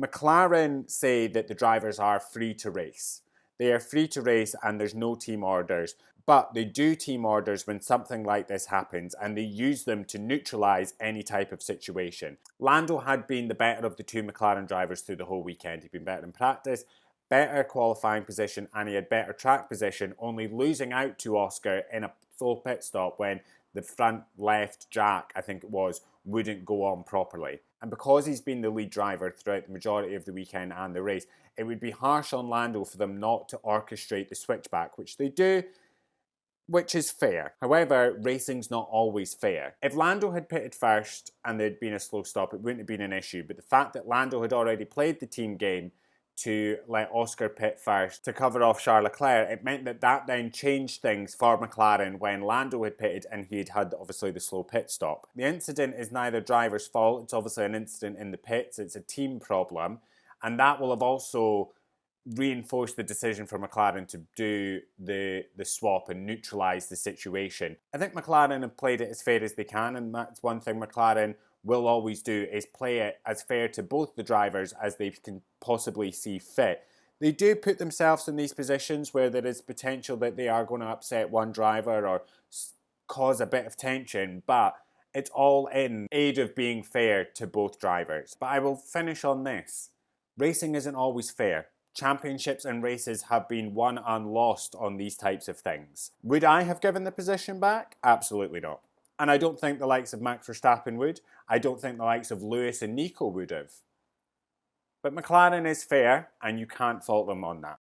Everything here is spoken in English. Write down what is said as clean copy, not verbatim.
McLaren say that the drivers are free to race. They are free to race and there's no team orders, but they do team orders when something like this happens and they use them to neutralise any type of situation. Lando had been the better of the two McLaren drivers through the whole weekend. He'd been better in practice, better qualifying position, and he had better track position, only losing out to Oscar in a full pit stop when the front left jack, I think it was, wouldn't go on properly. And because he's been the lead driver throughout the majority of the weekend and the race, it would be harsh on Lando for them not to orchestrate the switchback, which they do, which is fair. However, racing's not always fair. If Lando had pitted first and there'd been a slow stop, it wouldn't have been an issue. But the fact that Lando had already played the team game to let Oscar pit first to cover off Charles Leclerc, it meant that that then changed things for McLaren when Lando had pitted and he'd had obviously the slow pit stop. The incident is neither driver's fault, it's obviously an incident in the pits, it's a team problem, and that will have also reinforced the decision for McLaren to do the swap and neutralise the situation. I think McLaren have played it as fair as they can, and that's one thing McLaren will always do, is play it as fair to both the drivers as they can possibly see fit. They do put themselves in these positions where there is potential that they are going to upset one driver or cause a bit of tension, but it's all in aid of being fair to both drivers. But I will finish on this. Racing isn't always fair. Championships and races have been won and lost on these types of things. Would I have given the position back? Absolutely not. And I don't think the likes of Max Verstappen would. I don't think the likes of Lewis and Nico would have. But McLaren is fair, and you can't fault them on that.